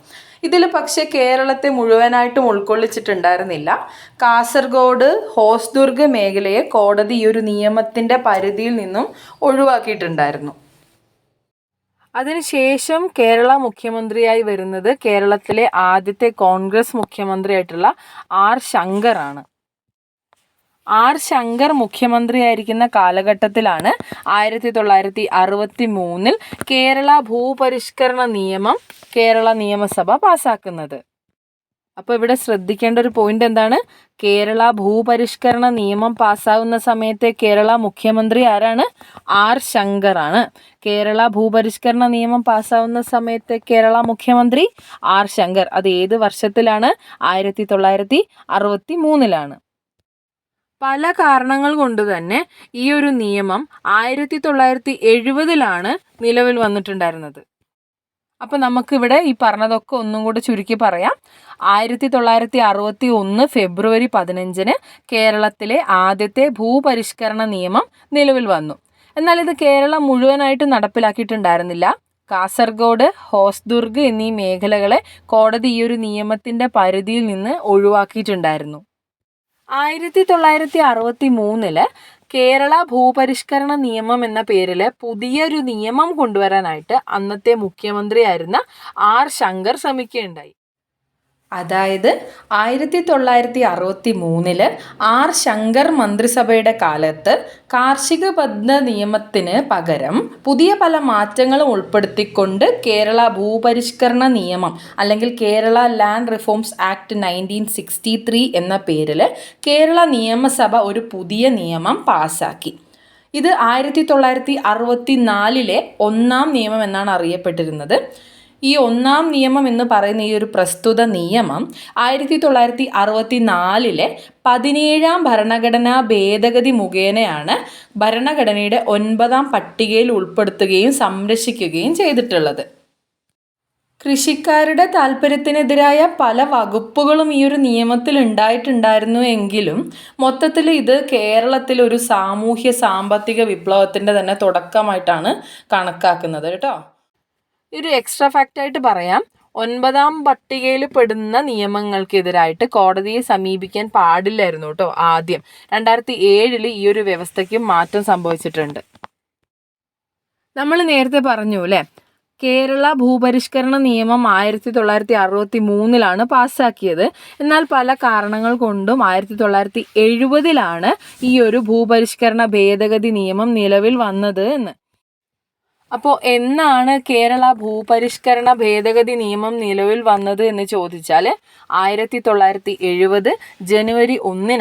A: ഇതിൽ പക്ഷേ കേരളത്തെ മുഴുവനായിട്ടും ഉൾക്കൊള്ളിച്ചിട്ടുണ്ടായിരുന്നില്ല. കാസർഗോഡ്, ഹോസ്ദുർഗ് മേഖലയെ കോടതി ഈ ഒരു നിയമത്തിൻ്റെ പരിധിയിൽ നിന്നും ഒഴിവാക്കിയിട്ടുണ്ടായിരുന്നു. അതിനുശേഷം കേരള മുഖ്യമന്ത്രിയായി വരുന്നത് കേരളത്തിലെ ആദ്യത്തെ കോൺഗ്രസ് മുഖ്യമന്ത്രിയായിട്ടുള്ള ആർ ശങ്കറാണ്. ആർ ശങ്കർ മുഖ്യമന്ത്രിയായിരിക്കുന്ന കാലഘട്ടത്തിലാണ് 1963 കേരള ഭൂപരിഷ്കരണ നിയമം കേരള നിയമസഭ പാസ്സാക്കുന്നത്. അപ്പോൾ ഇവിടെ ശ്രദ്ധിക്കേണ്ട ഒരു പോയിന്റ് എന്താണ്? കേരള ഭൂപരിഷ്കരണ നിയമം പാസ്സാകുന്ന സമയത്തെ കേരള മുഖ്യമന്ത്രി ആരാണ്? ആർ ശങ്കറാണ്. കേരള ഭൂപരിഷ്കരണ നിയമം പാസ്സാകുന്ന സമയത്തെ കേരള മുഖ്യമന്ത്രി ആർ ശങ്കർ. അത് ഏത് വർഷത്തിലാണ്? 1963. പല കാരണങ്ങൾ കൊണ്ട് തന്നെ ഈ ഒരു നിയമം 1970 നിലവിൽ വന്നിട്ടുണ്ടായിരുന്നത്. അപ്പോൾ നമുക്കിവിടെ ഈ പറഞ്ഞതൊക്കെ ഒന്നും കൂടെ ചുരുക്കി പറയാം. 1961 ഫെബ്രുവരി 15 കേരളത്തിലെ ആദ്യത്തെ ഭൂപരിഷ്കരണ നിയമം നിലവിൽ വന്നു. എന്നാൽ ഇത് കേരളം മുഴുവനായിട്ട് നടപ്പിലാക്കിയിട്ടുണ്ടായിരുന്നില്ല. കാസർഗോഡ്, ഹോസ്ദുർഗ് എന്നീ മേഖലകളെ കോടതി ഈ ഒരു നിയമത്തിൻ്റെ പരിധിയിൽ നിന്ന് ഒഴിവാക്കിയിട്ടുണ്ടായിരുന്നു. 1963 കേരള ഭൂപരിഷ്കരണ നിയമം എന്ന പേരിൽ പുതിയൊരു നിയമം കൊണ്ടുവരാനായിട്ട് അന്നത്തെ മുഖ്യമന്ത്രിയായിരുന്ന ആർ ശങ്കർ ശ്രമിക്കുകയുണ്ടായി. അതായത് 1963 ആർ ശങ്കർ മന്ത്രിസഭയുടെ കാലത്ത് കാർഷിക ബന്ധ നിയമത്തിന് പകരം പുതിയ പല മാറ്റങ്ങളും ഉൾപ്പെടുത്തിക്കൊണ്ട് കേരള ഭൂപരിഷ്കരണ നിയമം അല്ലെങ്കിൽ കേരള ലാൻഡ് റിഫോംസ് ആക്ട് 1963 എന്ന പേരിൽ കേരള നിയമസഭ ഒരു പുതിയ നിയമം പാസാക്കി. ഇത് 1964 ഒന്നാം നിയമം എന്നാണ് അറിയപ്പെട്ടിരുന്നത്. ഈ ഒന്നാം നിയമം എന്ന് പറയുന്ന ഈ ഒരു പ്രസ്തുത നിയമം 1964 17ാം ഭരണഘടനാ ഭേദഗതി മുഖേനയാണ് ഭരണഘടനയുടെ 9ാം പട്ടികയിൽ ഉൾപ്പെടുത്തുകയും സംരക്ഷിക്കുകയും ചെയ്തിട്ടുള്ളത്. കൃഷിക്കാരുടെ താല്പര്യത്തിനെതിരായ പല വകുപ്പുകളും ഈ ഒരു നിയമത്തിൽ ഉണ്ടായിട്ടുണ്ടായിരുന്നു എങ്കിലും മൊത്തത്തിൽ ഇത് കേരളത്തിൽ ഒരു സാമൂഹ്യ സാമ്പത്തിക വിപ്ലവത്തിൻ്റെ തന്നെ തുടക്കമായിട്ടാണ് കണക്കാക്കുന്നത് കേട്ടോ. ഒരു എക്സ്ട്രാ ഫാക്റ്റായിട്ട് പറയാം, 9ാം പട്ടികയിൽ പെടുന്ന നിയമങ്ങൾക്കെതിരായിട്ട് കോടതിയെ സമീപിക്കാൻ പാടില്ലായിരുന്നു കേട്ടോ. ആദ്യം 2007 ഈ ഒരു വ്യവസ്ഥയ്ക്ക് മാറ്റം സംഭവിച്ചിട്ടുണ്ട്. നമ്മൾ നേരത്തെ പറഞ്ഞു അല്ലേ, കേരള ഭൂപരിഷ്കരണ നിയമം 1963 പാസ്സാക്കിയത്. എന്നാൽ പല കാരണങ്ങൾ കൊണ്ടും 1970 ഈ ഒരു ഭൂപരിഷ്കരണ ഭേദഗതി നിയമം നിലവിൽ വന്നത് എന്ന്. അപ്പോൾ എന്നാണ് കേരള ഭൂപരിഷ്കരണ ഭേദഗതി നിയമം നിലവിൽ വന്നത് എന്ന് ചോദിച്ചാൽ 1970 ജനുവരി 1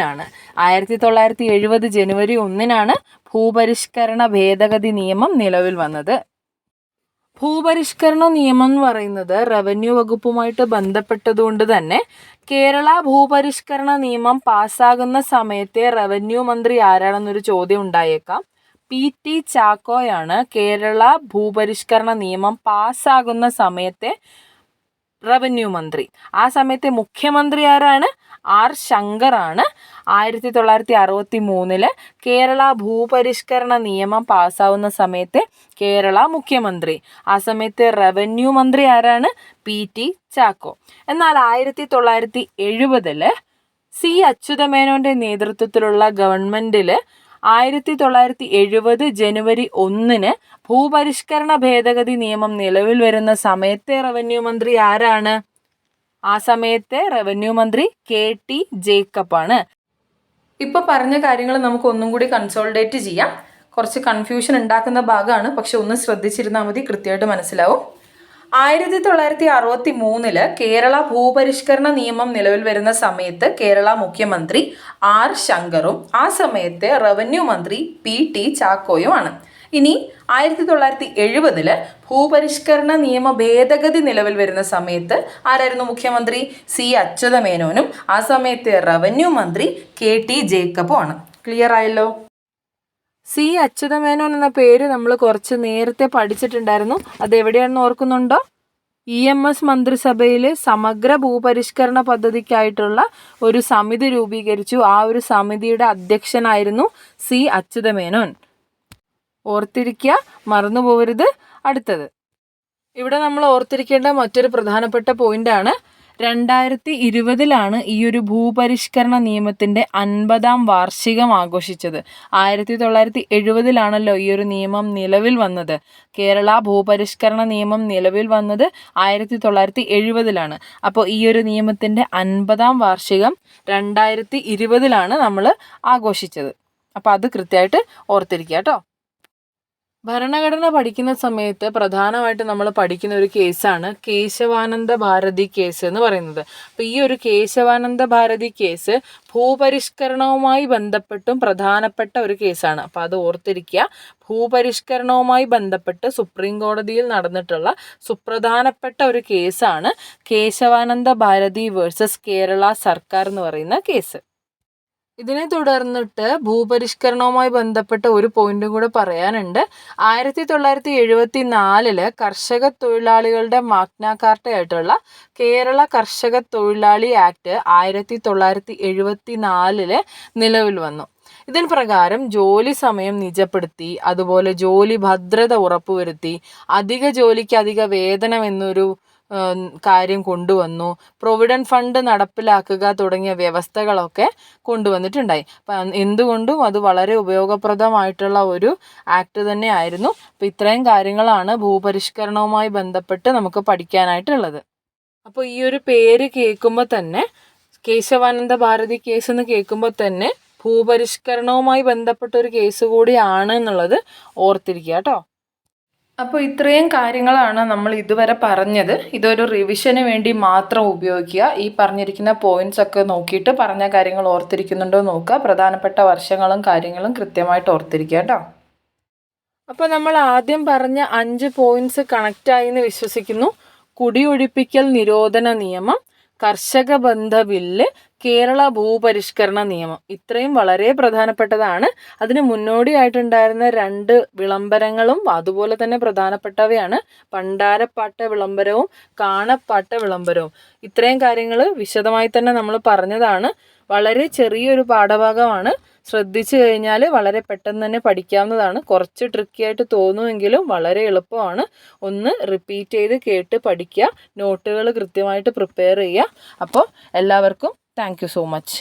A: 1970 ജനുവരി 1 ഭൂപരിഷ്കരണ ഭേദഗതി നിയമം നിലവിൽ വന്നത്. ഭൂപരിഷ്കരണ നിയമം എന്ന് പറയുന്നത് റവന്യൂ വകുപ്പുമായിട്ട് ബന്ധപ്പെട്ടതുകൊണ്ട് തന്നെ കേരള ഭൂപരിഷ്കരണ നിയമം പാസ്സാകുന്ന സമയത്തെ റവന്യൂ മന്ത്രി ആരാണെന്നൊരു ചോദ്യം ഉണ്ടായേക്കാം. PT ചാക്കോയാണ് കേരള ഭൂപരിഷ്കരണ നിയമം പാസ്സാകുന്ന സമയത്തെ റവന്യൂ മന്ത്രി. ആ സമയത്തെ മുഖ്യമന്ത്രി ആരാണ്? ആർ ശങ്കറാണ്. 1963 കേരള ഭൂപരിഷ്കരണ നിയമം പാസ്സാവുന്ന സമയത്തെ കേരള മുഖ്യമന്ത്രി. ആ സമയത്തെ റവന്യൂ മന്ത്രി ആരാണ്? PT ചാക്കോ. എന്നാൽ 1970 C അച്യുതമേനോൻ്റെ നേതൃത്വത്തിലുള്ള ഗവൺമെൻറ്റിൽ 1970 ജനുവരി 1 ഭൂപരിഷ്കരണ ഭേദഗതി നിയമം നിലവിൽ വരുന്ന സമയത്തെ റവന്യൂ മന്ത്രി ആരാണ്? ആ സമയത്തെ റവന്യൂ മന്ത്രി KT ജേക്കബ് ആണ്. ഇപ്പോൾ പറഞ്ഞ കാര്യങ്ങൾ നമുക്ക് ഒന്നും കൂടി കൺസോളിഡേറ്റ് ചെയ്യാം. കുറച്ച് കൺഫ്യൂഷൻ ഉണ്ടാക്കുന്ന ഭാഗമാണ്, പക്ഷെ ഒന്ന് ശ്രദ്ധിച്ചിരുന്നാൽ മതി, കൃത്യമായിട്ട് മനസ്സിലാവും. 1963 കേരള ഭൂപരിഷ്കരണ നിയമം നിലവിൽ വരുന്ന സമയത്ത് കേരള മുഖ്യമന്ത്രി ആർ ശങ്കറും ആ സമയത്തെ റവന്യൂ മന്ത്രി പി.ടി. ചാക്കോയുമാണ്. ഇനി 1970 ഭൂപരിഷ്കരണ നിയമ ഭേദഗതി നിലവിൽ വരുന്ന സമയത്ത് ആരായിരുന്നു മുഖ്യമന്ത്രി? സി അച്യുതമേനോനും ആ സമയത്തെ റവന്യൂ മന്ത്രി കെ.ടി. ജേക്കബും ആണ്. ക്ലിയർ ആയല്ലോ? സി അച്യുതമേനോൻ എന്ന പേര് നമ്മൾ കുറച്ച് നേരത്തെ പഠിച്ചിട്ടുണ്ടായിരുന്നു. അതെവിടെയാണെന്ന് ഓർക്കുന്നുണ്ടോ? EMS മന്ത്രിസഭയിൽ സമഗ്ര ഭൂപരിഷ്കരണ പദ്ധതിക്കായിട്ടുള്ള ഒരു സമിതി രൂപീകരിച്ചു. ആ ഒരു സമിതിയുടെ അധ്യക്ഷനായിരുന്നു സി അച്യുതമേനോൻ. ഓർത്തിരിക്കുക, മറന്നു പോകരുത്. അടുത്തത് ഇവിടെ നമ്മൾ ഓർത്തിരിക്കേണ്ട മറ്റൊരു പ്രധാനപ്പെട്ട പോയിന്റാണ് 2020 ഈ ഒരു ഭൂപരിഷ്കരണ നിയമത്തിൻ്റെ 50-ാം വാർഷികം ആഘോഷിച്ചത്. 1970 ഈ ഒരു നിയമം നിലവിൽ വന്നത്. കേരള ഭൂപരിഷ്കരണ നിയമം നിലവിൽ വന്നത് 1970. അപ്പോൾ ഈ ഒരു നിയമത്തിൻ്റെ 50-ാം വാർഷികം 2020 നമ്മൾ ആഘോഷിച്ചത്. അപ്പോൾ അത് കൃത്യമായിട്ട് ഓർത്തിരിക്കുക കേട്ടോ. ഭരണഘടന പഠിക്കുന്ന സമയത്ത് പ്രധാനമായിട്ട് നമ്മൾ പഠിക്കുന്ന ഒരു കേസാണ് കേശവാനന്ദ ഭാരതി കേസ് എന്ന് പറയുന്നത്. അപ്പോൾ ഈ ഒരു കേശവാനന്ദ ഭാരതി കേസ് ഭൂപരിഷ്കരണവുമായി ബന്ധപ്പെട്ടും പ്രധാനപ്പെട്ട ഒരു കേസാണ്. അപ്പോൾ അത് ഓർത്തിരിക്കുക. ഭൂപരിഷ്കരണവുമായി ബന്ധപ്പെട്ട് സുപ്രീം കോടതിയിൽ നടന്നിട്ടുള്ള സുപ്രധാനപ്പെട്ട ഒരു കേസാണ് കേശവാനന്ദ ഭാരതി വേഴ്സസ് കേരള സർക്കാർ എന്ന് പറയുന്ന കേസ്. ഇതിനെ തുടർന്നിട്ട് ഭൂപരിഷ്കരണവുമായി ബന്ധപ്പെട്ട ഒരു പോയിന്റും കൂടെ പറയാനുണ്ട്. 1974 കർഷക തൊഴിലാളികളുടെ മാഗ്ന കാർട്ടയായിട്ടുള്ള കേരള കർഷക തൊഴിലാളി ആക്ട് 1974 നിലവിൽ വന്നു. ഇതിന് പ്രകാരം ജോലി സമയം നിജപ്പെടുത്തി, അതുപോലെ ജോലി ഭദ്രത ഉറപ്പുവരുത്തി, അധിക ജോലിക്ക് അധിക വേതനം എന്നൊരു കാര്യം കൊണ്ടുവന്നു, പ്രൊവിഡന്റ് ഫണ്ട് നടപ്പിലാക്കുക തുടങ്ങിയ വ്യവസ്ഥകളൊക്കെ കൊണ്ടുവന്നിട്ടുണ്ടായി. അപ്പം എന്തുകൊണ്ടും അത് വളരെ ഉപയോഗപ്രദമായിട്ടുള്ള ഒരു ആക്ട് തന്നെ ആയിരുന്നു. അപ്പം ഇത്രയും കാര്യങ്ങളാണ് ഭൂപരിഷ്കരണവുമായി ബന്ധപ്പെട്ട് നമുക്ക് പഠിക്കാനായിട്ടുള്ളത്. അപ്പോൾ ഈ ഒരു പേര് കേൾക്കുമ്പോൾ തന്നെ, കേശവാനന്ദ ഭാരതി കേസ് എന്ന് കേൾക്കുമ്പോൾ തന്നെ ഭൂപരിഷ്കരണവുമായി ബന്ധപ്പെട്ട ഒരു കേസ് കൂടിയാണ് എന്നുള്ളത് ഓർത്തിരിക്കുക കേട്ടോ. അപ്പോൾ ഇത്രയും കാര്യങ്ങളാണ് നമ്മൾ ഇതുവരെ പറഞ്ഞത്. ഇതൊരു റിവിഷന് വേണ്ടി മാത്രം ഉപയോഗിക്കുക. ഈ പറഞ്ഞിരിക്കുന്ന പോയിന്റ്സ് ഒക്കെ നോക്കിയിട്ട് പറഞ്ഞ കാര്യങ്ങൾ ഓർത്തിരിക്കുന്നുണ്ടോ നോക്കുക. പ്രധാനപ്പെട്ട വർഷങ്ങളും കാര്യങ്ങളും കൃത്യമായിട്ട് ഓർത്തിരിക്കുക കേട്ടോ. അപ്പോൾ നമ്മൾ ആദ്യം പറഞ്ഞ 5 പോയിന്റ്സ് കണക്റ്റായി എന്ന് വിശ്വസിക്കുന്നു. കുടിയൊഴിപ്പിക്കൽ നിരോധന നിയമം, കർഷക ബന്ധ ബില്ല്, കേരള ഭൂപരിഷ്കരണ നിയമം, ഇത്രയും വളരെ പ്രധാനപ്പെട്ടതാണ്. അതിന് മുന്നോടിയായിട്ടുണ്ടായിരുന്ന 2 വിളംബരങ്ങളും അതുപോലെ തന്നെ പ്രധാനപ്പെട്ടവയാണ്. പണ്ടാരപ്പാട്ട വിളംബരവും കാണപ്പാട്ട വിളംബരവും. ഇത്രയും കാര്യങ്ങൾ വിശദമായി തന്നെ നമ്മൾ പറഞ്ഞതാണ്. വളരെ ചെറിയൊരു പാഠഭാഗമാണ്. ശ്രദ്ധിച്ചു കഴിഞ്ഞാൽ വളരെ പെട്ടെന്ന് തന്നെ പഠിക്കാവുന്നതാണ്. കുറച്ച് ട്രിക്കി ആയിട്ട് തോന്നുമെങ്കിലും വളരെ എളുപ്പമാണ്. ഒന്ന് റിപ്പീറ്റ് ചെയ്ത് കേട്ട് പഠിക്കുക. നോട്ടുകൾ കൃത്യമായിട്ട് പ്രിപ്പയർ ചെയ്യുക. അപ്പോൾ എല്ലാവർക്കും താങ്ക് യു സോ മച്ച്.